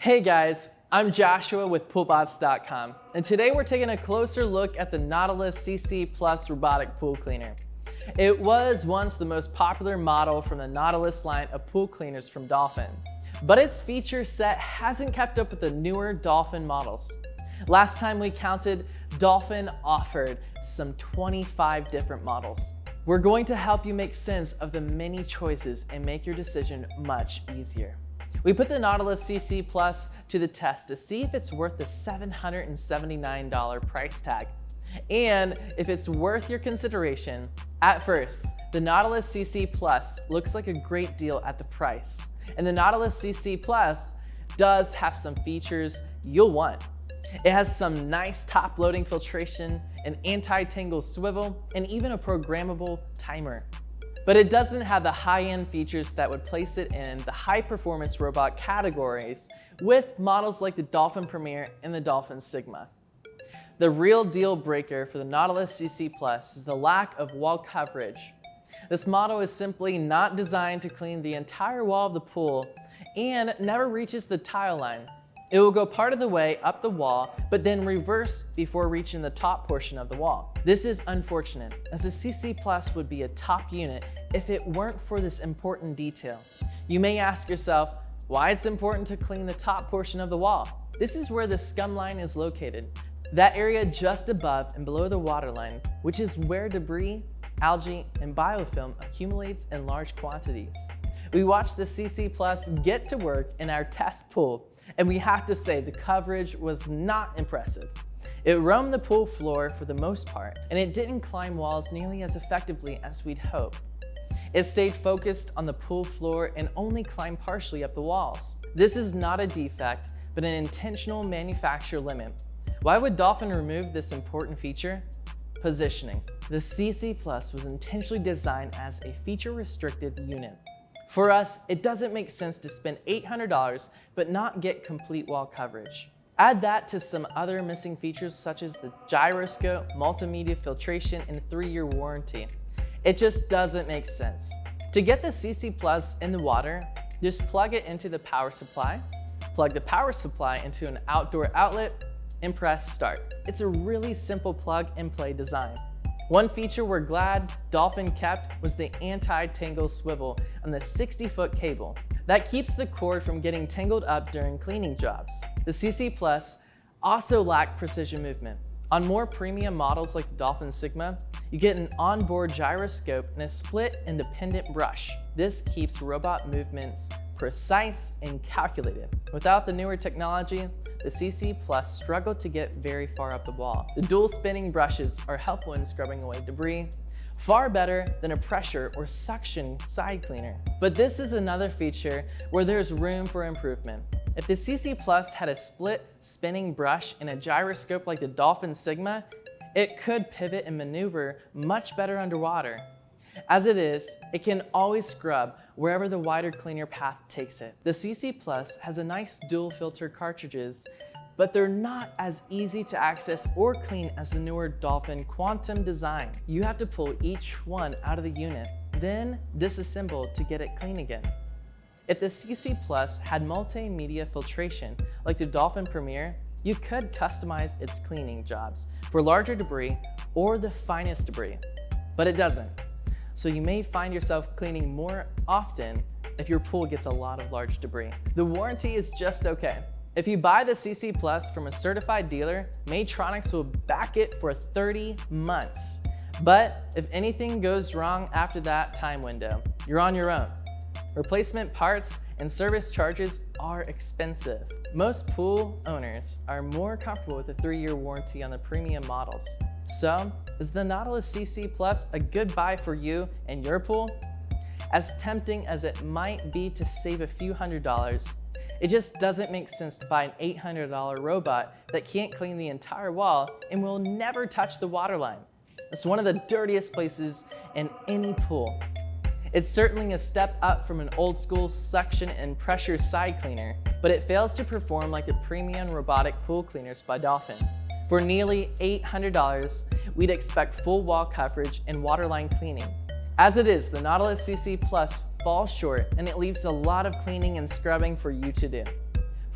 Hey guys, I'm Joshua with PoolBots.com, and today we're taking a closer look at the Nautilus CC Plus robotic pool cleaner. It was once the most popular model from the Nautilus line of pool cleaners from Dolphin, but its feature set hasn't kept up with the newer Dolphin models. Last time we counted, Dolphin offered some 25 different models. We're going to help you make sense of the many choices and make your decision much easier. We put the Nautilus CC Plus to the test to see if it's worth the $779 price tag and if it's worth your consideration. At first, the Nautilus CC Plus looks like a great deal at the price, and the Nautilus CC Plus does have some features you'll want. It has some nice top-loading filtration, an anti-tangle swivel, and even a programmable timer. But it doesn't have the high-end features that would place it in the high-performance robot categories with models like the Dolphin Premier and the Dolphin Sigma. The real deal breaker for the Nautilus CC Plus is the lack of wall coverage. This model is simply not designed to clean the entire wall of the pool and never reaches the tile line. It will go part of the way up the wall, but then reverse before reaching the top portion of the wall. This is unfortunate, as the CC Plus would be a top unit if it weren't for this important detail. You may ask yourself why it's important to clean the top portion of the wall. This is where the scum line is located, that area just above and below the waterline, which is where debris, algae, and biofilm accumulates in large quantities. We watched the CC Plus get to work in our test pool, and we have to say the coverage was not impressive. It roamed the pool floor for the most part, and it didn't climb walls nearly as effectively as we'd hope. It stayed focused on the pool floor and only climbed partially up the walls. This is not a defect, but an intentional manufacturer limit. Why would Dolphin remove this important feature? Positioning. The CC Plus was intentionally designed as a feature-restricted unit. For us, it doesn't make sense to spend $800 but not get complete wall coverage. Add that to some other missing features such as the gyroscope, multimedia filtration, and 3-year warranty. It just doesn't make sense. To get the CC Plus in the water, just plug it into the power supply, plug the power supply into an outdoor outlet, and press start. It's a really simple plug-and-play design. One feature we're glad Dolphin kept was the anti-tangle swivel on the 60-foot cable. That keeps the cord from getting tangled up during cleaning jobs. The CC Plus also lacked precision movement. On more premium models like the Dolphin Sigma, you get an onboard gyroscope and a split independent brush. This keeps robot movements precise and calculated. Without the newer technology, the CC Plus struggled to get very far up the wall. The dual spinning brushes are helpful in scrubbing away debris, far better than a pressure or suction side cleaner. But this is another feature where there's room for improvement. If the CC Plus had a split spinning brush and a gyroscope like the Dolphin Sigma, it could pivot and maneuver much better underwater. As it is, it can always scrub wherever the wider cleaner path takes it. The CC Plus has a nice dual filter cartridges, but they're not as easy to access or clean as the newer Dolphin Quantum design. You have to pull each one out of the unit, then disassemble to get it clean again. If the CC Plus had multimedia filtration like the Dolphin Premier, you could customize its cleaning jobs for larger debris or the finest debris, but it doesn't. So you may find yourself cleaning more often if your pool gets a lot of large debris. The warranty is just okay. If you buy the CC Plus from a certified dealer, Maytronics will back it for 30 months. But if anything goes wrong after that time window, you're on your own. Replacement parts and service charges are expensive. Most pool owners are more comfortable with a 3-year warranty on the premium models. So, is the Nautilus CC Plus a good buy for you and your pool? As tempting as it might be to save a few $100s, it just doesn't make sense to buy an $800 robot that can't clean the entire wall and will never touch the waterline. It's one of the dirtiest places in any pool. It's certainly a step up from an old school suction and pressure side cleaner, but it fails to perform like the premium robotic pool cleaners by Dolphin. For nearly $800, we'd expect full wall coverage and waterline cleaning. As it is, the Nautilus CC Plus falls short and it leaves a lot of cleaning and scrubbing for you to do.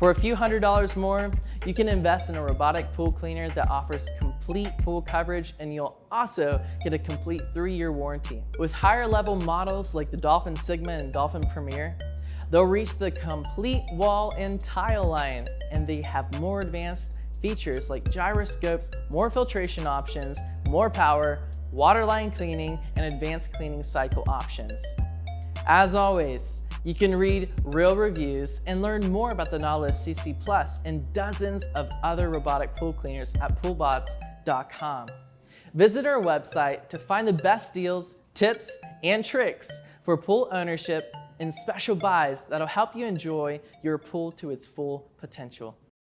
For a few $100s more, you can invest in a robotic pool cleaner that offers complete pool coverage, and you'll also get a complete 3-year warranty. With higher level models like the Dolphin Sigma and Dolphin Premier, they'll reach the complete wall and tile line, and they have more advanced features like gyroscopes, more filtration options, more power, waterline cleaning, and advanced cleaning cycle options. As always, you can read real reviews and learn more about the Nautilus CC Plus and dozens of other robotic pool cleaners at PoolBots.com. Visit our website to find the best deals, tips, and tricks for pool ownership and special buys that'll help you enjoy your pool to its full potential.